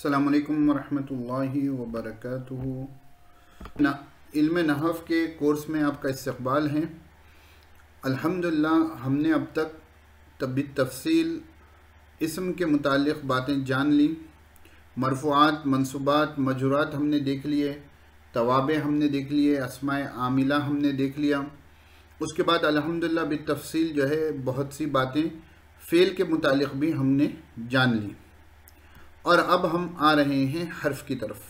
अस्सलामुअलैकुम वरहमतुल्लाहि वबरकातुहू। इल्म नहव के कोर्स में आपका इस्तक़बाल है। अल्हम्दुलिल्लाह हमने अब तक तफसील इसम के मुतालिक़ बातें जान ली। मरफ़ूआत, मंसूबात, मजरूरात हमने देख लिए, तवाबे हमने देख लिए, अस्माए आमिला हमने देख लिया। उसके बाद अल्हम्दुलिल्लाह बितफ़सील जो है बहुत सी बातें फ़ेल के मुतालिक़ भी हमने जान ली। और अब हम आ रहे हैं हर्फ की तरफ।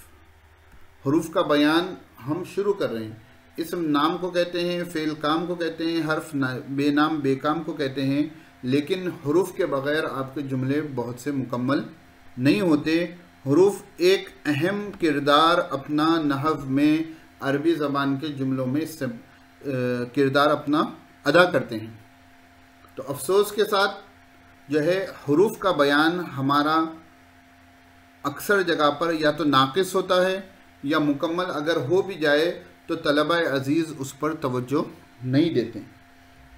हरूफ का बयान हम शुरू कर रहे हैं। इसम नाम को कहते हैं, फ़ेल काम को कहते हैं, हर्फ बेनाम बेकाम को कहते हैं। लेकिन हरूफ के बग़ैर आपके जुमले बहुत से मुकम्मल नहीं होते। हरूफ एक अहम किरदार अपना नहव में, अरबी ज़बान के जुमलों में किरदार अपना अदा करते हैं। तो अफसोस के साथ जो है हरूफ का बयान हमारा अक्सर जगह पर या तो नाक़िस होता है या मुकम्मल अगर हो भी जाए तो तलबा अज़ीज़ उस पर तवज्जो नहीं देते।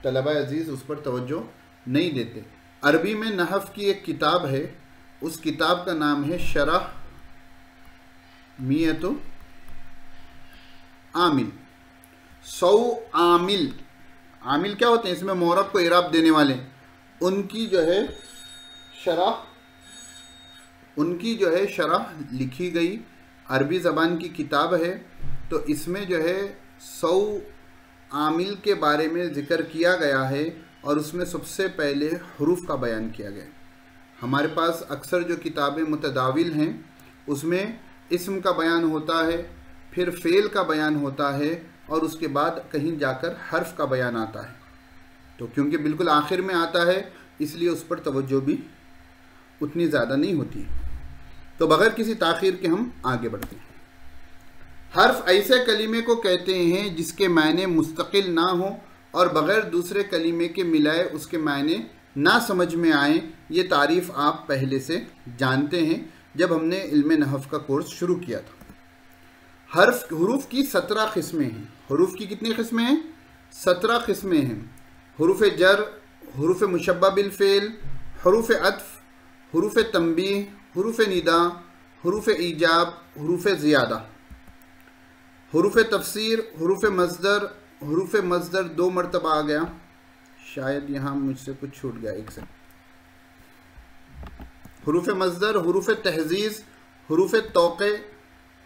तलबा अज़ीज़ उस पर तवज्जो नहीं देते। अरबी में नहव की एक किताब है, उस किताब का नाम है शरह मियतो आमिल। 100 आमिल। आमिल क्या होते हैं? इसमें मोरब को इराब देने वाले, उनकी जो है शरह लिखी गई अरबी ज़बान की किताब है। तो इसमें जो है 100 आमिल के बारे में ज़िक्र किया गया है और उसमें सबसे पहले हरूफ का बयान किया गया। हमारे पास अक्सर जो किताबें मुतदाविल हैं उसमें इस्म का बयान होता है, फिर फ़ेल का बयान होता है और उसके बाद कहीं जाकर हर्फ का बयान आता है। तो क्योंकि बिल्कुल आखिर में आता है इसलिए उस पर तवज्जो भी उतनी ज़्यादा नहीं होती। तो बग़ैर किसी ताख़ीर के हम आगे बढ़ते हैं। हर्फ ऐसे कलीमे को कहते हैं जिसके मायने मुस्तकिल ना हो और बग़ैर दूसरे कलीमे के मिलाए उसके मायने ना समझ में आए। ये तारीफ़ आप पहले से जानते हैं जब हमने इल्म नहव का कोर्स शुरू किया था। हरूफ की 17 किस्में हैं। हरूफ की कितनी किस्में हैं? 17 किस्में हैं। हरूफ जर, हरूफ मुशब्बा बिल फ़ेल, हरूफ अत्फ़, हरूफ तंबीह, हरूफ निदा, हरूफ ईजाब, हरूफ ज़ियादा, हरूफ तफसीर, हरूफ मज़दर। हरूफ मज़दर 2 मरतबा आ गया, शायद यहाँ मुझसे कुछ छूट गया, एक सेकंड। हरूफ मज़दर, हरूफ तहज़ीज़, हरूफ तौक़े,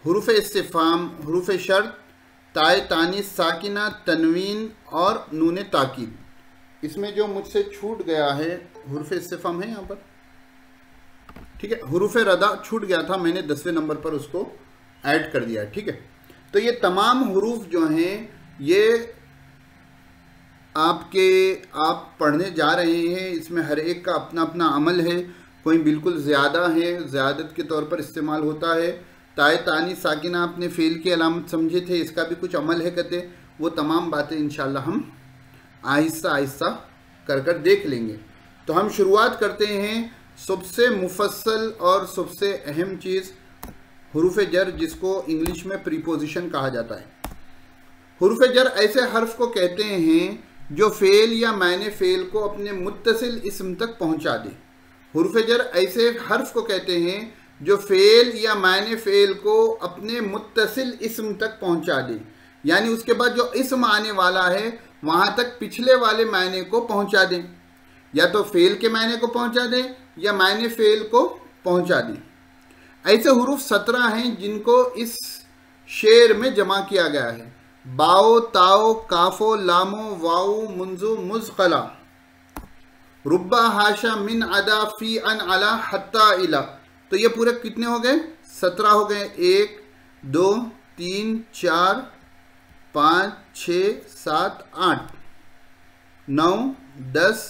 हरूफ इस्तिफ़हाम, हरूफ शर्त, ताए तानीस साकिना, तनवीन और नून ताकीद। इसमें जो मुझसे छूट गया है हरूफ इस्तिफ़हाम है यहाँ पर, ठीक है। हरूफ रदा छूट गया था, मैंने 10वें नंबर पर उसको ऐड कर दिया है, ठीक है। तो ये तमाम हरूफ जो हैं ये आप पढ़ने जा रहे हैं। इसमें हर एक का अपना अपना अमल है। कोई बिल्कुल ज़्यादा है, ज़्यादत के तौर पर इस्तेमाल होता है। ताए तानी साकिना आपने फ़ेल की अलामत समझे थे, इसका भी कुछ अमल है कहते। वो तमाम बातें इंशाल्लाह हम आहिस्ता आहिस्ता कर कर देख लेंगे। तो हम शुरुआत करते हैं सबसे मुफस्सल और सबसे अहम चीज़ हरूफ जर, जिसको इंग्लिश में प्रीपोजिशन कहा जाता है। हरूफ जर ऐसे हर्फ को कहते हैं जो फ़ेल या मायने फ़ेल को अपने मुत्तसिल इस्म तक पहुंचा दे। हरूफ जर ऐसे हर्फ को कहते हैं जो फ़ेल या मायने फ़ेल को अपने मुत्तसिल इस्म तक पहुंचा दे, यानी उसके बाद जो इस्म आने वाला है वहाँ तक पिछले वाले मायने को पहुंचा दें, या तो फ़ेल के मायने को पहुंचा दें या मायने फ़ेल को पहुंचा दें। ऐसे हरूफ 17 हैं जिनको इस शेर में जमा किया गया है। बाओ, ताओ, काफ़ो, लामो, वाओ, मुंजो, मुज़क़ला, रुब्बा, हाशा, मिन, अदा, फ़ी, अन, अला, हत्ता, इला। तो ये पूरे कितने हो गए? 17 हो गए। 1 2 3 4 5 6 7 8 9 10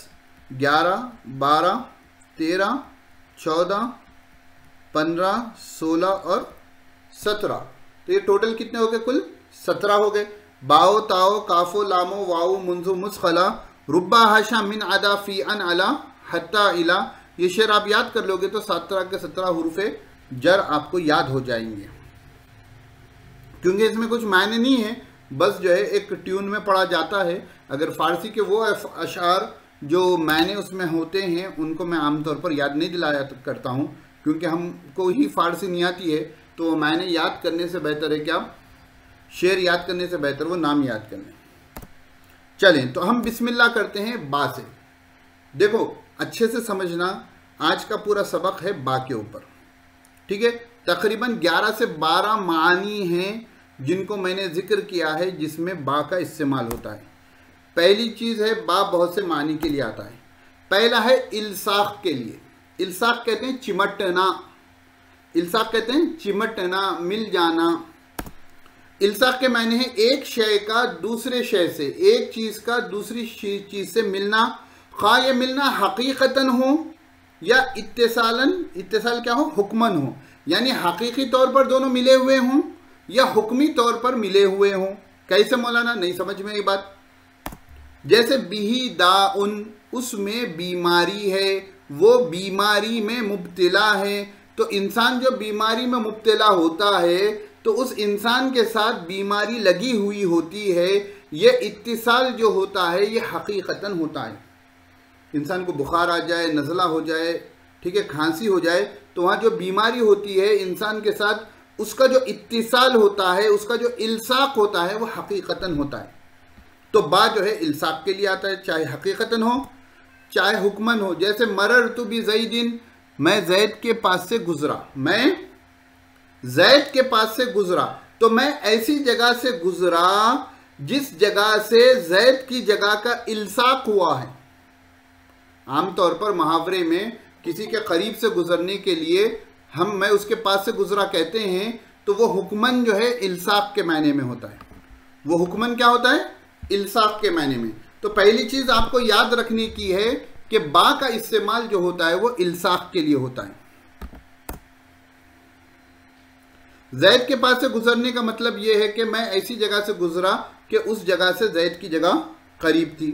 11 12 13 14 15 16 और 17। तो ये टोटल कितने हो गए? कुल 17 हो गए। बाओ, ताओ, काफ़ो, लामो, वाओ, मुंजो, मुज़क़ला, रुब्बा, हाशा, मिन, अदा, फ़ी, अन, अला, हत्ता, इला। ये शेर आप याद कर लोगे तो 17 के 17 हरूफ जर आपको याद हो जाएंगे, क्योंकि इसमें कुछ मायने नहीं है, बस जो है एक ट्यून में पढ़ा जाता है। अगर फ़ारसी के वो अशार जो मायने उसमें होते हैं उनको मैं आमतौर पर याद नहीं दिलाया करता हूँ, क्योंकि हमको ही फारसी नहीं आती है, तो मायने याद करने से बेहतर है क्या, शेर याद करने से बेहतर वो नाम याद करने। चलें तो हम बिस्मिल्लाह करते हैं बा से। देखो अच्छे से समझना, आज का पूरा सबक है बा के ऊपर, ठीक है। तकरीबन 11 से 12 मानी हैं जिनको मैंने जिक्र किया है जिसमें बा का इस्तेमाल होता है। पहली चीज़ है बा बहुत से मानी के लिए आता है। पहला है इल्साक के लिए। इल्साक कहते हैं चिमटना, इल्साक कहते हैं चिमटना, मिल जाना। इल्साक के मायने हैं एक शय का दूसरे शय से, एक चीज़ का दूसरी चीज़ से मिलना, खा ये मिलना हकीकतन हो या इत्तिसालन, इत्तिसाल क्या हो, हुक्मन हो, यानी हकीकी तौर पर दोनों मिले हुए हों या हुक्मी तौर पर मिले हुए हों। कैसे मौलाना, नहीं समझ में ये बात। जैसे बिही दाउन, उसमें बीमारी है, वो बीमारी में मुब्तला है। तो इंसान जो बीमारी में मुब्तला होता है तो उस इंसान के साथ बीमारी लगी हुई होती है। ये इत्तिसाल जो होता है ये हकीकतन होता है। इंसान को बुखार आ जाए, नज़ला हो जाए, ठीक है, खांसी हो जाए, तो वहाँ जो बीमारी होती है इंसान के साथ, उसका जो इत्तिसाल होता है, उसका जो इल्साक होता है वो हकीकतन होता है। तो बा जो है इल्साक के लिए आता है, चाहे हकीकतन हो चाहे हुक्मन हो। जैसे मररतु बि ज़ैदिन, मैं जैद के पास से गुजरा, मैं जैद के पास से गुजरा, तो मैं ऐसी जगह से गुजरा जिस जगह से जैद की जगह का इल्साक हुआ है। आमतौर पर मुहावरे में किसी के करीब से गुजरने के लिए मैं उसके पास से गुजरा कहते हैं, तो वो हुक्मन जो है इल्साक के मायने में होता है। वो हुक्मन क्या होता है, इल्साक के मायने में। तो पहली चीज़ आपको याद रखने की है कि बा का इस्तेमाल जो होता है वो इल्साक के लिए होता है। जैद के पास से गुजरने का मतलब ये है कि मैं ऐसी जगह से गुजरा कि उस जगह से जैद की जगह करीब थी।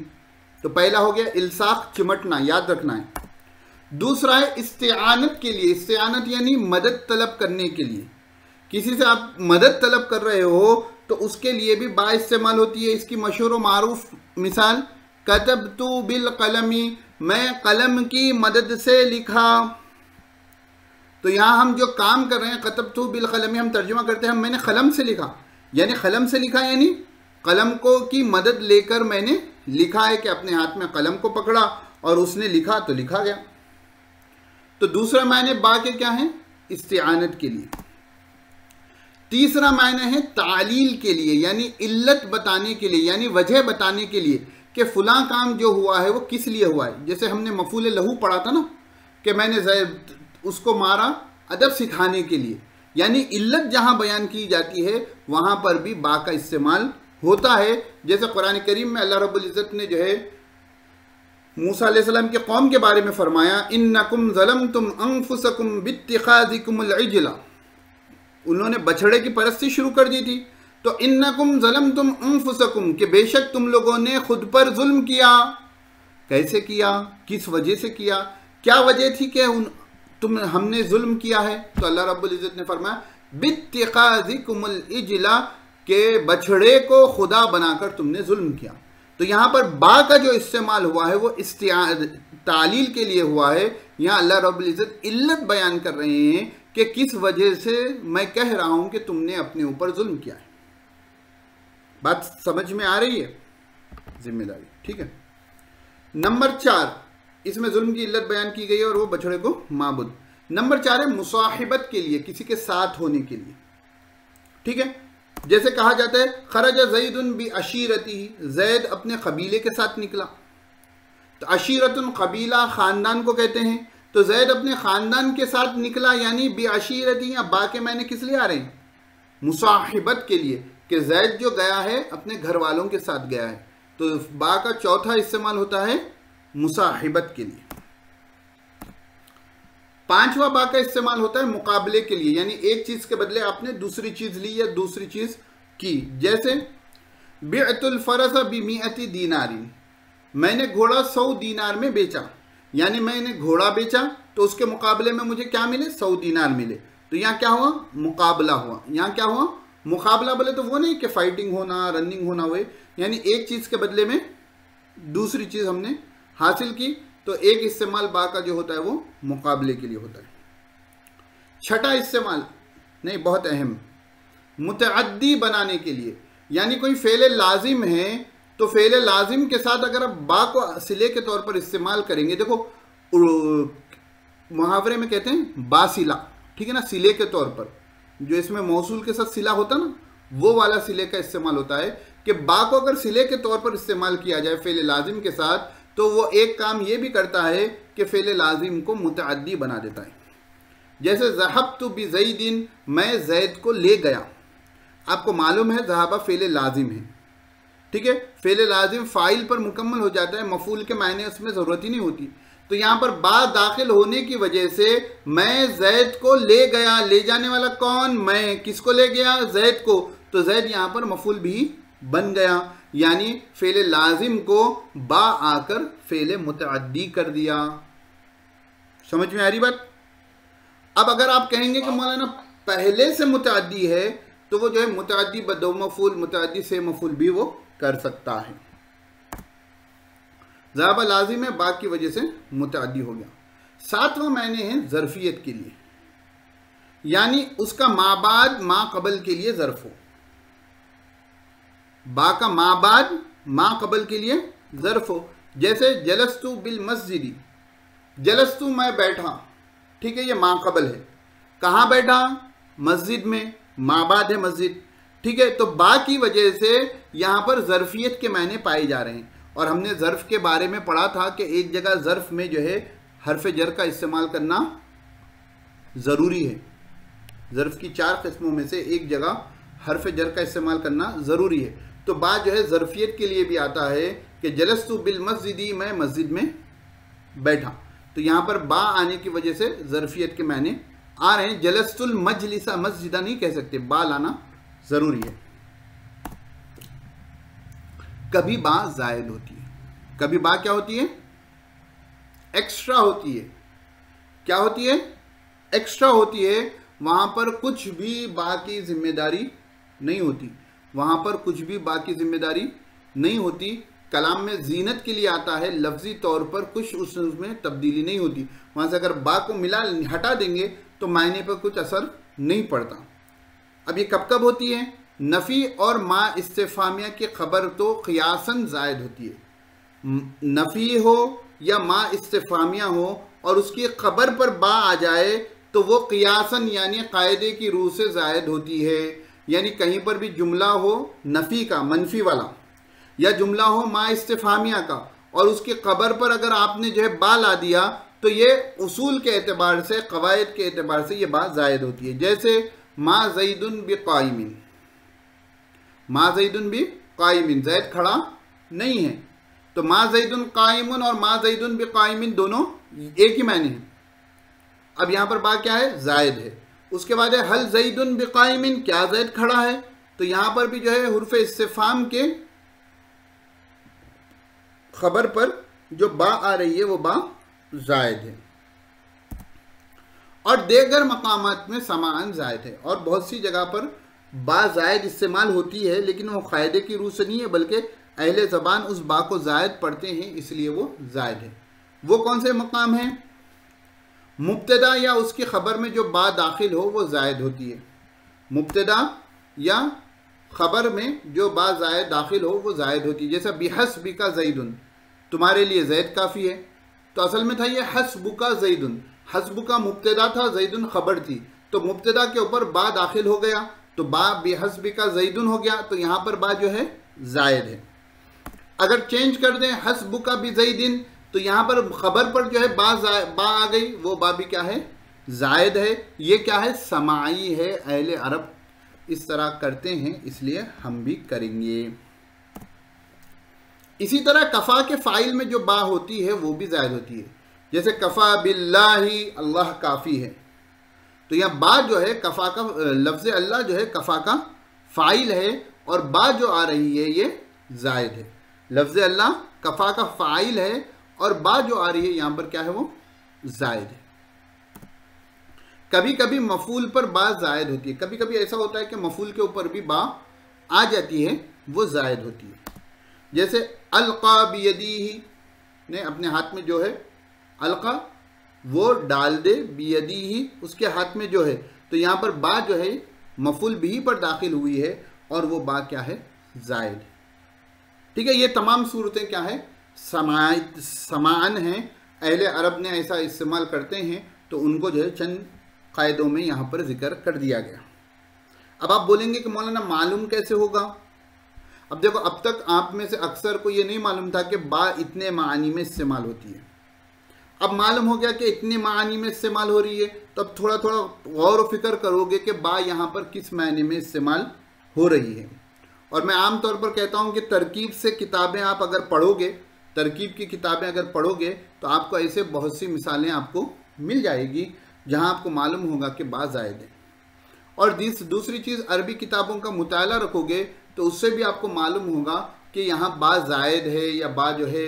तो पहला हो गया इल्साक, चिमटना, याद रखना है। दूसरा है इस्तिआनत के लिए। इस्तिआनत यानी मदद तलब करने के लिए। किसी से आप मदद तलब कर रहे हो तो उसके लिए भी बा इस्तेमाल होती है। इसकी मशहूर मारूफ मिसाल, कतबतु बिल कलमी, मैं कलम की मदद से लिखा। तो यहाँ हम जो काम कर रहे हैं, कतबतु बिल कलमी, हम तर्जुमा करते हैं मैंने कलम से लिखा, यानी कलम से लिखा यानी कलम को की मदद लेकर मैंने लिखा है कि अपने हाथ में कलम को पकड़ा और उसने लिखा तो लिखा गया। तो दूसरा मायने बा के क्या है, इस्तिआनत के लिए। तीसरा मायने है तालील के लिए, यानी इल्लत बताने के लिए, यानी वजह बताने के लिए कि फुला काम जो हुआ है वो किस लिए हुआ है। जैसे हमने मफूल लहू पढ़ा था ना कि मैंने उसको मारा अदब सिखाने के लिए, यानी इल्लत जहां बयान की जाती है वहां पर भी बा का इस्तेमाल होता है। जैसे कुरान करीम में अल्लाह रब्बुल इज़्ज़त ने जो है मूसा अलैहिस्सलाम के कौम के बारे में फरमाया, इन्नकुम ज़लमतुम अनफुसकुम बित्तिखाज़िकुमुल इजला, उन्होंने बछड़े की परस्ती शुरू कर दी थी। तो इन्नकुम ज़लमतुम अनफुसकुम, कि बेशक तुम लोगों ने खुद पर जुल्म किया। कैसे किया, किस वजह से किया, क्या वजह थी कि हमने जुल्म किया है। तो अल्लाह रब्बुल इज़्ज़त ने फरमाया बित्तिखाज़िकुमुल इजला, के बछड़े को खुदा बनाकर तुमने जुल्म किया। तो यहाँ पर बा का जो इस्तेमाल हुआ है वो तालील के लिए हुआ है। यहाँ अल्लाह रब्बुल इज़्ज़त इल्लत बयान कर रहे हैं कि किस वजह से मैं कह रहा हूँ कि तुमने अपने ऊपर जुल्म किया है। बात समझ में आ रही है, जिम्मेदारी, ठीक है। नंबर 4, इसमें जुल्म की इल्लत बयान की गई है और वो बछड़े को माबुद। नंबर 4 है मुसाहिबत के लिए, किसी के साथ होने के लिए, ठीक है। जैसे कहा जाता है खरज ज़ैदुन बि अशीरती, जैद अपने कबीले के साथ निकला। तो अशीरतुन कबीला, खानदान को कहते हैं। तो जैद अपने खानदान के साथ निकला, यानी बि अशीरती, या बा के मैंने किस लिए आ रहे हैं, मुसाहिबत के लिए, कि जैद जो गया है अपने घर वालों के साथ गया है। तो बा का चौथा इस्तेमाल होता है मुसाहिबत के लिए। 5वां बा का इस्तेमाल होता है मुकाबले के लिए, यानी एक चीज के बदले आपने दूसरी चीज ली या दूसरी चीज की। जैसे बिअतुल फरस बिमिअति दीनारिन, मैंने घोड़ा 100 दीनार में बेचा, यानी मैंने घोड़ा बेचा तो उसके मुकाबले में मुझे क्या मिले, 100 दीनार मिले। तो यहाँ क्या हुआ, मुकाबला हुआ। यहाँ क्या हुआ, मुकाबला। बोले तो वो नहीं कि फाइटिंग होना, रनिंग होना हुए, यानी एक चीज के बदले में दूसरी चीज हमने हासिल की। तो एक इस्तेमाल बा का जो होता है वो मुकाबले के लिए होता है। छठा इस्तेमाल, नहीं बहुत अहम, मुतअद्दी बनाने के लिए, यानी कोई फ़ेल लाजिम है तो फ़ेल लाजिम के साथ अगर आप बा को सिले के तौर पर इस्तेमाल करेंगे, देखो मुहावरे में कहते हैं बासिला, ठीक है ना, सिले के तौर पर, जो इसमें मौसूल के साथ सिला होता ना, वो वाला सिले का इस्तेमाल होता है कि बा को अगर सिले के तौर पर इस्तेमाल किया जाए फ़ेल लाजिम के साथ, तो वो एक काम ये भी करता है कि फ़ेल लाजिम को मुतअद्दी बना देता है। जैसे ज़हबतु बिज़ैदिन, मैं ज़ैद को ले गया। आपको मालूम है ज़हाबा फ़ेल लाजिम है, ठीक है, फ़ेल लाजिम फ़ाइल पर मुकम्मल हो जाता है, मफ़ूल के मायने उसमें ज़रूरत ही नहीं होती। तो यहाँ पर बा दाखिल होने की वजह से मैं ज़ैद को ले गया, ले जाने वाला कौन, मैं, किसको ले गया, ज़ैद को, तो ज़ैद यहाँ पर मफ़ूल भी बन गया, यानी फ़ेल लाजिम को बा आकर फ़ेल मुतअद्दी कर दिया। समझ में आ रही बात? अब अगर आप कहेंगे कि मौलाना पहले से मुतअद्दी है, तो वो जो है मुतअद्दी बदो मफ़ूल, मुतअद्दी से मफ़ूल भी वो कर सकता है। ज़हाबा लाजिम है, बा की वजह से मुतअद्दी हो गया। सातवां मायने है ज़रफ़ियत के लिए, यानी उसका माबाद मा कबल के लिए ज़र्फ़ हो। बा का माबाद मा कबल के लिए ज़र्फ़ हो। जैसे जलस्तु बिल मस्जिदी, जलस्तु मैं बैठा, ठीक है, ये मा कबल है, कहाँ बैठा, मस्जिद में, माबाद है मस्जिद, ठीक है। तो बा की वजह से यहाँ पर ज़रफ़ियत के मायने पाए जा रहे हैं, और हमने ज़र्फ़ के बारे में पढ़ा था कि एक जगह ज़र्फ़ में जो है हर्फ़ जर का इस्तेमाल करना ज़रूरी है। ज़र्फ़ की 4 किस्मों में से एक जगह हर्फ़ जर का इस्तेमाल करना ज़रूरी है। तो बा जो है ज़रफ़ियत के लिए भी आता है कि जलस्तु बिल मस्जिदी, मैं मस्जिद में बैठा। तो यहाँ पर बा आने की वजह से ज़रफ़ियत के मायने आ रहे हैं। जलस्तुल मजलिसा, मस्जिदा नहीं कह सकते, बा लाना ज़रूरी है। कभी बा ज़ायद होती है, कभी बा क्या होती है, एक्स्ट्रा होती है। क्या होती है, एक्स्ट्रा होती है। वहाँ पर कुछ भी बा की जिम्मेदारी नहीं होती, वहाँ पर कुछ भी बा की जिम्मेदारी नहीं होती। कलाम में जीनत के लिए आता है, लफ्जी तौर पर कुछ उसमें तब्दीली नहीं होती। वहाँ से अगर बा को मिला हटा देंगे तो मायने पर कुछ असर नहीं पड़ता। अब ये कब कब होती है, नफ़ी और मा इस्तिफ़ामिया की खबर तो क़ियासन ज़ायद होती है। नफ़ी हो या मा इस्तिफ़ामिया हो और उसकी खबर पर बा आ जाए तो वो क़ियासन यानी कायदे की रूह से ज़ायद होती है। यानी कहीं पर भी जुमला हो नफ़ी का, मनफी वाला, या जुमला हो मा इस्तिफ़ामिया का, और उसकी खबर पर अगर आपने जो है बा ला दिया, तो ये उसूल के एतबार से, क़वायद के एतबार से ये बात ज़ायद होती है। जैसे मा ज़ैदुन बि क़ाइमिन, मा ज़ैदुन बि क़ाइमिन, ज़ैद खड़ा नहीं है। तो मा ज़ैदुन क़ाइमुन और मा ज़ैदुन बि क़ाइमिन दोनों एक ही मायने हैं। अब यहाँ पर बा क्या है, ज़ायद है। उसके बाद है हल ज़ैदुन बि क़ाइमिन, क्या ज़ैद खड़ा है। तो यहाँ पर भी जो है हुर्फ़ इस्तिफ़ाम के खबर पर जो बा आ रही है वो बा ज़ायद है। और देगर मकामात में समान ज़ायद है, और बहुत सी जगह पर बा ज़ायद इस्तेमाल होती है, लेकिन वो क़ायदे की रूह से नहीं है, बल्कि अहले ज़बान उस बा को ज़ायद पढ़ते हैं, इसलिए वो ज़ायद है। वो कौन से मकाम हैं, मुब्तदा या उसकी खबर में जो बा दाखिल हो वो ज़ायद होती है। मुब्तदा या खबर में जो बा ज़ायद दाखिल हो वो ज़ायद होती है। जैसा बिहस्बिका ज़ैदुन, तुम्हारे लिए ज़ैद काफ़ी है। तो असल में था ये हस्बुका ज़ैदुन, हस्बुका मुब्तदा था, ज़ैदुन खबर थी। तो मुब्तदा के ऊपर बा दाखिल हो गया तो बा बिहस्बिका ज़ैदुन हो गया, तो यहाँ पर बा जो है ज़ायद है। अगर चेंज कर दें हस्बुका बि ज़ैदिन, तो यहाँ पर खबर पर जो है बा आ गई, वो बा भी क्या है, ज़ायद है। ये क्या है, समाई है, अहले अरब इस तरह करते हैं, इसलिए हम भी करेंगे। इसी तरह कफ़ा के फ़ाइल में जो बा होती है वो भी ज़ायद होती है। जैसे कफ़ा बिल्लाही, अल्लाह काफ़ी है। तो यहाँ बा जो है कफ़ा का, लफ्ज़ अल्लाह जो है कफ़ा का फ़ाइल है, और बा जो आ रही है ये ज़ायद है। लफ्ज़ अल्लाह कफ़ा का फ़ाइल है, और बा जो आ रही है यहाँ पर क्या है, वो ज़ायद है। कभी कभी मफ़ूल पर बा ज़ायद होती है, कभी कभी ऐसा होता है कि मफ़ूल के ऊपर भी बा आ जाती है, वो ज़ायद होती है। जैसे अलक़ा बियदीही, ने अपने हाथ में जो है, अलक़ा वो डाल दे, बियदी ही, उसके हाथ में जो है। तो यहाँ पर बा जो है मफूल बिही पर दाखिल हुई है और वो बा क्या है, जायद। ठीक है, ये तमाम सूरतें क्या है, समान हैं, अहले अरब ने ऐसा इस्तेमाल करते हैं, तो उनको जो है चंद कायदों में यहाँ पर जिक्र कर दिया गया। अब आप बोलेंगे कि मौलाना मालूम कैसे होगा। अब देखो, अब तक आप में से अक्सर को ये नहीं मालूम था कि बा इतने मानी में इस्तेमाल होती है। अब मालूम हो गया कि इतने मानी में इस्तेमाल हो रही है, तो अब थोड़ा थोड़ा गौर व फिक्र करोगे कि बा यहाँ पर किस मायने में इस्तेमाल हो रही है। और मैं आम तौर पर कहता हूँ कि तरकीब से किताबें आप अगर पढ़ोगे, तरकीब की किताबें अगर पढ़ोगे, तो आपको ऐसे बहुत सी मिसालें आपको मिल जाएगी जहाँ आपको मालूम होगा कि बा जायद है। और दूसरी चीज़, अरबी किताबों का मुताला रखोगे तो उससे भी आपको मालूम होगा कि यहाँ बा जायद है या बा जो है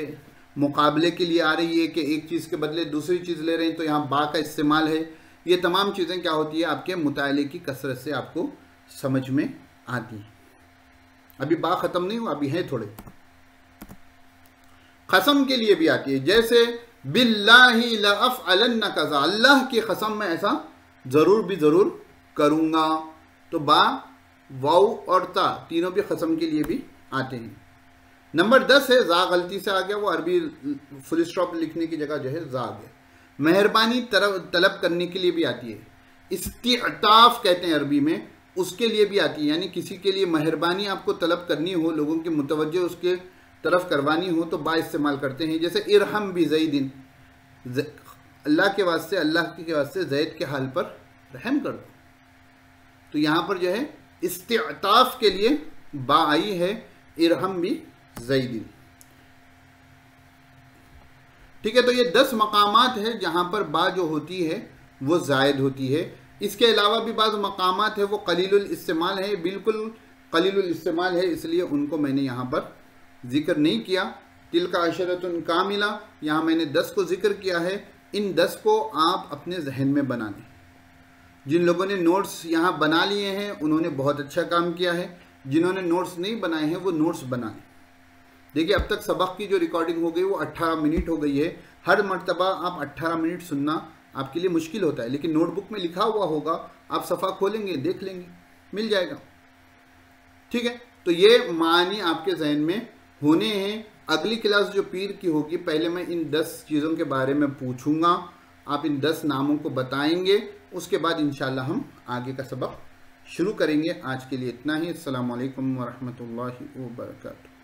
मुकाबले के लिए आ रही है, कि एक चीज़ के बदले दूसरी चीज़ ले रहे हैं, तो यहाँ बा का इस्तेमाल है। ये तमाम चीज़ें क्या होती है, आपके मुताले की कसरत से आपको समझ में आती हैं। अभी बा ख़त्म नहीं हुआ, अभी है थोड़े। कसम के लिए भी आती है, जैसे बिल्लाहि लअफ़अलन्न कज़ा, अल्लाह की कसम में ऐसा ज़रूर भी ज़रूर करूँगा। तो बा, वाउ और ता तीनों भी कसम के लिए भी आते हैं। नंबर 10 है जा, गलती से आ गया, वो अरबी फुल स्टॉप लिखने की जगह जो है जा गया। मेहरबानी तलब करने के लिए भी आती है, इस्तिअताफ कहते हैं अरबी में, उसके लिए भी आती है। यानी किसी के लिए मेहरबानी आपको तलब करनी हो, लोगों की मुतवज्जो उसके तरफ करवानी हो, तो बा इस्तेमाल करते हैं। जैसे इरहम भी ज़ैदिन, अल्लाह के वास्ते, अल्लाह के वास्ते ज़ैद के हाल पर रहम कर दो। तो यहाँ पर जो है इस्तिअताफ के लिए बा आई है, इरहम भी ज़ैदिन। ठीक है, तो ये 10 मकामात है जहाँ पर बा जो होती है वो जायद होती है। इसके अलावा भी बाज़ मकामात है वो कलीलुल इस्तेमाल है, बिल्कुल कलीलुल इस्तेमाल है, इसलिए उनको मैंने यहाँ पर जिक्र नहीं किया। तिलका अशरतुन कामिला, यहाँ मैंने 10 को जिक्र किया है। इन 10 को आप अपने जहन में बना लें। जिन लोगों ने नोट्स यहाँ बना लिए हैं उन्होंने बहुत अच्छा काम किया है, जिन्होंने नोट्स नहीं बनाए हैं वो नोट्स बनाएं। देखिए, अब तक सबक की जो रिकॉर्डिंग हो गई वो 18 मिनट हो गई है। हर मर्तबा आप 18 मिनट सुनना आपके लिए मुश्किल होता है, लेकिन नोटबुक में लिखा हुआ होगा, आप सफ़ा खोलेंगे, देख लेंगे, मिल जाएगा। ठीक है, तो ये मानी आपके जहन में होने हैं। अगली क्लास जो पीर की होगी, पहले मैं इन 10 चीज़ों के बारे में पूछूंगा, आप इन 10 नामों को बताएंगे, उसके बाद इंशाल्लाह हम आगे का सबक शुरू करेंगे। आज के लिए इतना ही। अस्सलामु अलैकुम वरहमतुल्लाहि वबरकातुहू।